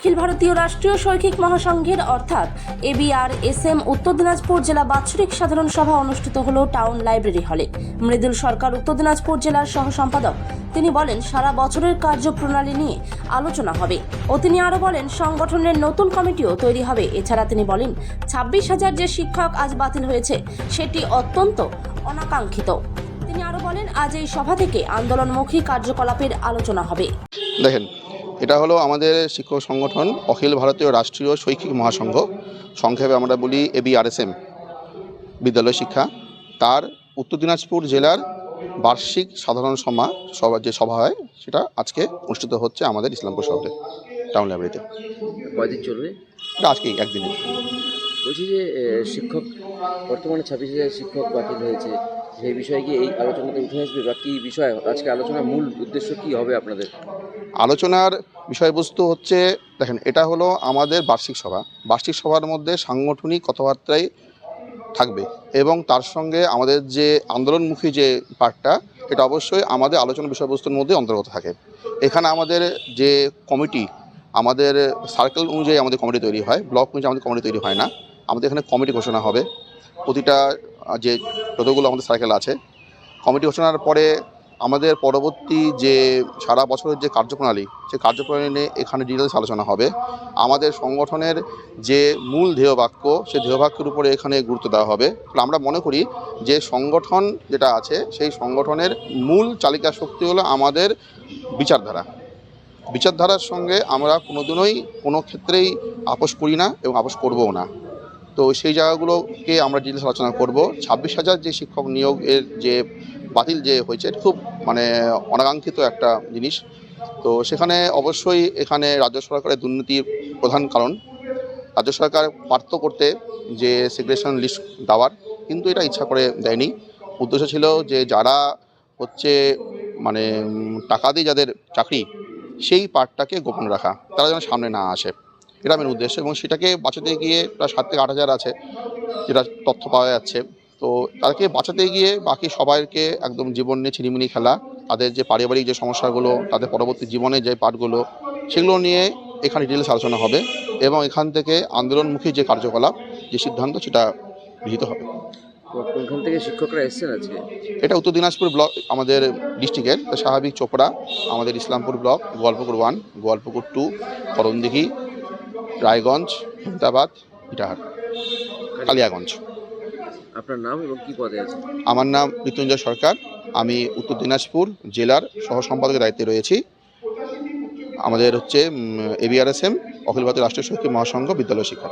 অখিল ভারতীয় রাষ্ট্রীয় শৈক্ষিক মহাসংঘের অর্থাৎ ABRSM উত্তর দিনাজপুর জেলা বাৎসরিক সাধারণ সভা অনুষ্ঠিত হলো টাউন লাইব্রেরি হলে। মৃদুল সরকার উত্তর দিনাজপুর জেলার সহ সম্পাদক, তিনি বলেন সারা বছরের কার্যপ্রণালী নিয়ে আলোচনা হবে ও তিনি আরও বলেন সংগঠনের নতুন কমিটিও তৈরি হবে। এছাড়া তিনি বলেন 26,000 যে শিক্ষক আজ বাতিল হয়েছে সেটি অত্যন্ত অনাকাঙ্ক্ষিত। তিনি আরও বলেন আজ এই সভা থেকে আন্দোলনমুখী কার্যকলাপের আলোচনা হবে। দেখেন, এটা হলো আমাদের শিক্ষক সংগঠন অখিল ভারতীয় রাষ্ট্রীয় শৈক্ষিক মহাসংঘ, সংক্ষেপে আমরা বলি ABRSM বিদ্যালয় শিক্ষা, তার উত্তর দিনাজপুর জেলার বার্ষিক সাধারণ সভা যে সভা হয় সেটা আজকে অনুষ্ঠিত হচ্ছে আমাদের ইসলামপুর শহরে টাউন লাইব্রেরিতে। কয়দিন চলবে? এটা আজকেই একদিনে। বলছি যে শিক্ষক বর্তমানে 26,000 শিক্ষক বাতিল হয়েছে, সেই বিষয়ে কি এই আলোচনাতে উঠে আসবে বা কী বিষয় আজকে আলোচনার মূল উদ্দেশ্য কী হবে আপনাদের? আলোচনার বিষয়বস্তু হচ্ছে, দেখেন, এটা হলো আমাদের বার্ষিক সভা। বার্ষিক সভার মধ্যে সাংগঠনিক কথাবার্তাই থাকবে এবং তার সঙ্গে আমাদের যে আন্দোলনমুখী যে পার্টটা, এটা অবশ্যই আমাদের আলোচনা বিষয়বস্তুর মধ্যে অন্তর্গত থাকে। এখানে আমাদের যে কমিটি, আমাদের সার্কেল অনুযায়ী আমাদের কমিটি তৈরি হয়, ব্লক অনুযায়ী আমাদের কমিটি তৈরি হয় না। আমাদের এখানে কমিটি ঘোষণা হবে প্রতিটা যে যতগুলো আমাদের সার্কেল আছে। কমিটি ঘোষণার পরে আমাদের পরবর্তী যে সারা বছরের যে কার্যপ্রণালী, সেই কার্যপ্রণালী নিয়ে এখানে ডিটেলস আলোচনা হবে। আমাদের সংগঠনের যে মূল ধ্যেয়বাক্য, সেই ধ্যেয়বাক্যের উপরে এখানে গুরুত্ব দেওয়া হবে। আমরা মনে করি যে সংগঠন যেটা আছে সেই সংগঠনের মূল চালিকা শক্তি হলো আমাদের বিচারধারা। বিচারধারার সঙ্গে আমরা কোনোদিনই কোনো ক্ষেত্রেই আপোষ করি না এবং আপোষ করবও না। তো সেই জায়গাগুলোকে আমরা ডিটেলস আলোচনা করব। 26,000 যে শিক্ষক নিয়োগের যে বাতিল যে হয়েছে, এটা খুব অনাকাঙ্ক্ষিত একটা জিনিস। তো সেখানে অবশ্যই এখানে রাজ্য সরকারের দুর্নীতির প্রধান কারণ। রাজ্য সরকার পারত করতে যে সিগ্রেশন লিস্ট দেওয়ার, কিন্তু এটা ইচ্ছা করে দেয়নি। উদ্দেশ্য ছিল যে যারা হচ্ছে টাকা দিয়ে যাদের চাকরি, সেই পার্টটাকে গোপন রাখা, তারা যেন সামনে না আসে, এটা মেন উদ্দেশ্য। এবং সেটাকে বাঁচাতে গিয়ে প্রায় 7 থেকে 8,000 আছে যেটা তথ্য পাওয়া যাচ্ছে। তো তাদেরকে বাঁচাতে গিয়ে বাকি সবাইকে একদম জীবন নিয়ে ছিনিমিনি খেলা, তাদের যে পারিবারিক যে সমস্যাগুলো, তাদের পরবর্তী জীবনের যে পার্টগুলো, সেগুলো নিয়ে এখানে ডিটেলস আলোচনা হবে এবং এখান থেকে আন্দোলনমুখী যে কার্যকলাপ, যে সিদ্ধান্ত, সেটা গৃহীত হবে। কোনখান থেকে শিক্ষকরা এসেছেন আজকে? এটা উত্তর দিনাজপুর ব্লক আমাদের ডিস্ট্রিক্টের স্বাভাবিক চোপড়া, আমাদের ইসলামপুর ব্লক, গোয়ালপুকুর 1, গোয়ালপুকুর 2, করণদিঘি, রায়গঞ্জ, হেমতাবাদ, ইটাহার, কালিয়াগঞ্জ। আপনার নাম এবং কী পদে আছে? আমার নাম মৃত্যুঞ্জয় সরকার, আমি উত্তর দিনাজপুর জেলার সহ সম্পাদকের দায়িত্বে রয়েছি। আমাদের হচ্ছে ABRSM অখিল ভারতীয় রাষ্ট্রীয় শৈক্ষিক মহাসংঘ বিদ্যালয় শিক্ষা।